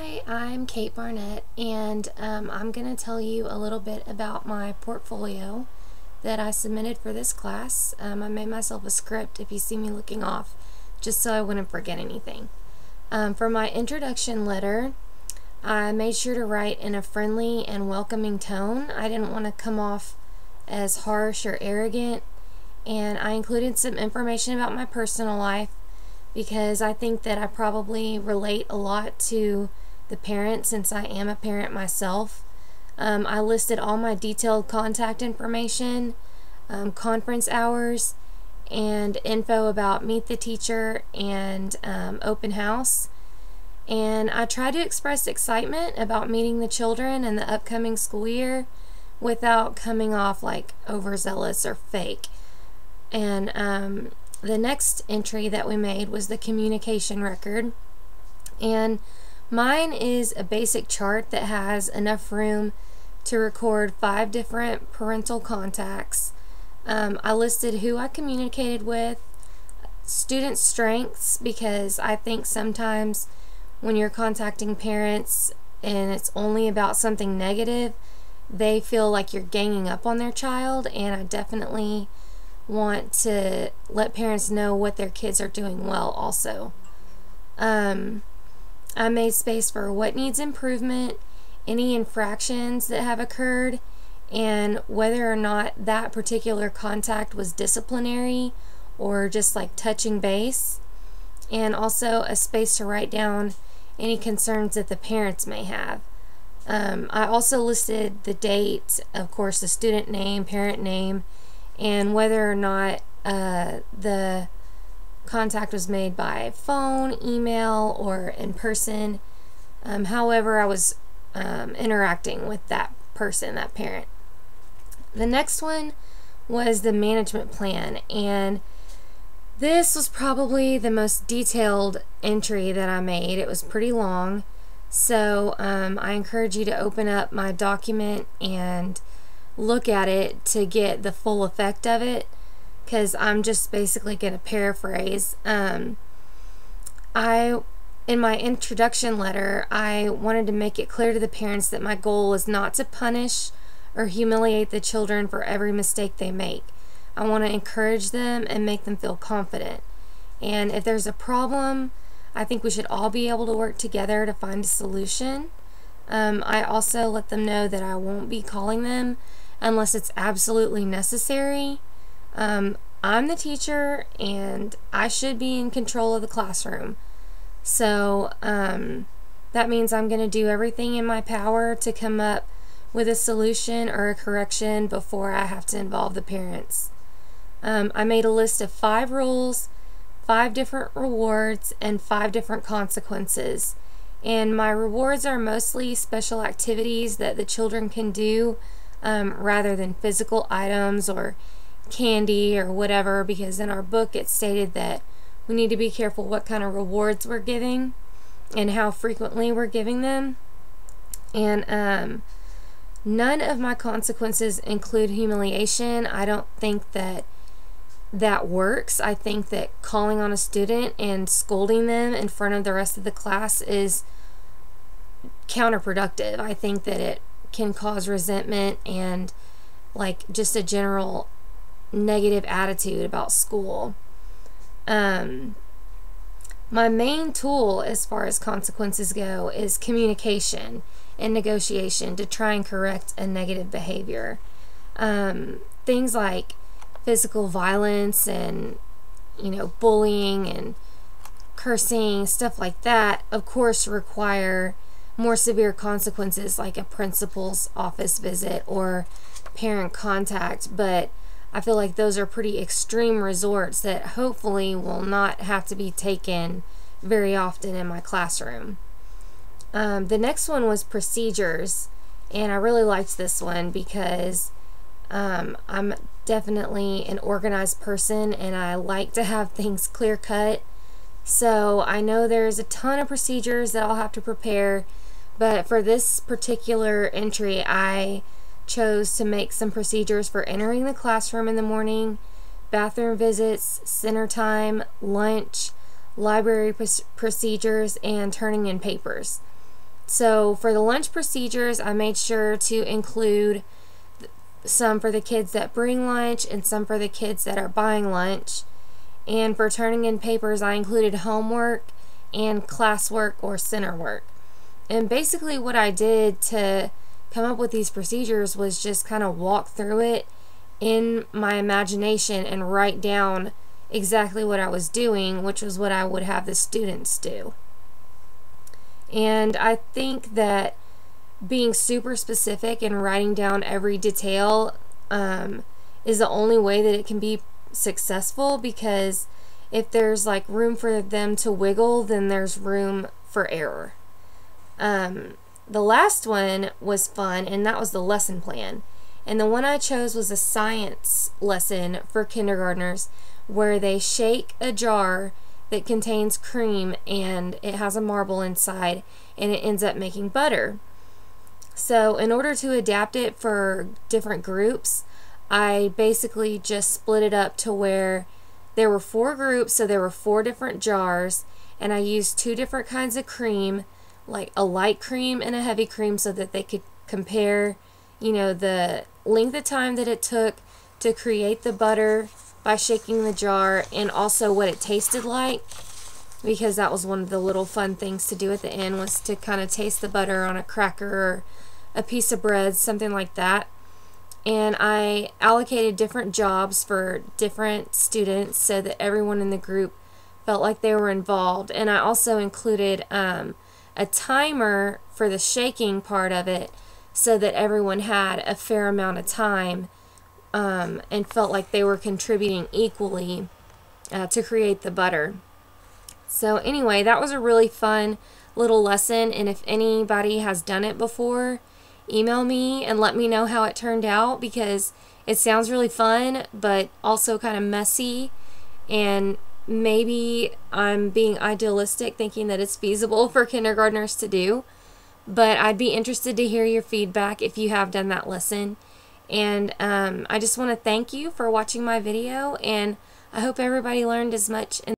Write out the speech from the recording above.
Hi, I'm Kate Barnett, and I'm going to tell you a little bit about my portfolio that I submitted for this class. I made myself a script if you see me looking off, just so I wouldn't forget anything. For my introduction letter, I made sure to write in a friendly and welcoming tone. I didn't want to come off as harsh or arrogant, and I included some information about my personal life, because I think that I probably relate a lot to the parent since I am a parent myself. I listed all my detailed contact information, conference hours, and info about Meet the Teacher and open house. And I tried to express excitement about meeting the children in the upcoming school year without coming off like overzealous or fake. And the next entry that we made was the communication record, and mine is a basic chart that has enough room to record 5 different parental contacts. I listed who I communicated with, student strengths, because I think sometimes when you're contacting parents and it's only about something negative, they feel like you're ganging up on their child, and I definitely want to let parents know what their kids are doing well also. I made space for what needs improvement, any infractions that have occurred, and whether or not that particular contact was disciplinary or just like touching base, and also a space to write down any concerns that the parents may have. I also listed the date, of course, the student name, parent name, and whether or not the contact was made by phone, email, or in person. However I was interacting with that person, that parent. The next one was the management plan, and this was probably the most detailed entry that I made. It was pretty long, so I encourage you to open up my document and look at it to get the full effect of it, because I'm just basically going to paraphrase. In my introduction letter, I wanted to make it clear to the parents that my goal is not to punish or humiliate the children for every mistake they make. I want to encourage them and make them feel confident. And if there's a problem, I think we should all be able to work together to find a solution. I also let them know that I won't be calling them unless it's absolutely necessary. I'm the teacher and I should be in control of the classroom. So that means I'm going to do everything in my power to come up with a solution or a correction before I have to involve the parents. I made a list of 5 rules, 5 different rewards, and 5 different consequences. And my rewards are mostly special activities that the children can do, rather than physical items or candy or whatever, because in our book it stated that we need to be careful what kind of rewards we're giving and how frequently we're giving them. And none of my consequences include humiliation. I don't think that works. I think that calling on a student and scolding them in front of the rest of the class is counterproductive. I think that it can cause resentment and like just a general negative attitude about school. My main tool as far as consequences go is communication and negotiation to try and correct a negative behavior. Things like physical violence and bullying and cursing, stuff like that, of course require more severe consequences like a principal's office visit or parent contact, but I feel like those are pretty extreme resorts that hopefully will not have to be taken very often in my classroom. The next one was procedures, and I really liked this one because I'm definitely an organized person and I like to have things clear cut. So I know there's a ton of procedures that I'll have to prepare, but for this particular entry I chose to make some procedures for entering the classroom in the morning, bathroom visits, center time, lunch, library procedures, and turning in papers. So for the lunch procedures, I made sure to include some for the kids that bring lunch and some for the kids that are buying lunch. And for turning in papers, I included homework and classwork or center work. And basically what I did to come up with these procedures was just kind of walk through it in my imagination and write down exactly what I was doing, which was what I would have the students do. And I think that being super specific and writing down every detail is the only way that it can be successful, because if there's like room for them to wiggle, then there's room for error. The last one was fun, and that was the lesson plan. And the one I chose was a science lesson for kindergartners, where they shake a jar that contains cream and it has a marble inside, and it ends up making butter. So in order to adapt it for different groups, I basically just split it up to where there were 4 groups, so there were 4 different jars, and I used 2 different kinds of cream, like a light cream and a heavy cream, so that they could compare, you know, the length of time that it took to create the butter by shaking the jar, and also what it tasted like, because that was one of the little fun things to do at the end, was to kind of taste the butter on a cracker or a piece of bread, something like that. And I allocated different jobs for different students so that everyone in the group felt like they were involved. And I also included a timer for the shaking part of it, so that everyone had a fair amount of time and felt like they were contributing equally to create the butter. So anyway, that was a really fun little lesson, and if anybody has done it before, email me and let me know how it turned out, because it sounds really fun but also kind of messy, and maybe I'm being idealistic thinking that it's feasible for kindergartners to do, but I'd be interested to hear your feedback if you have done that lesson. And I just want to thank you for watching my video, and I hope everybody learned as much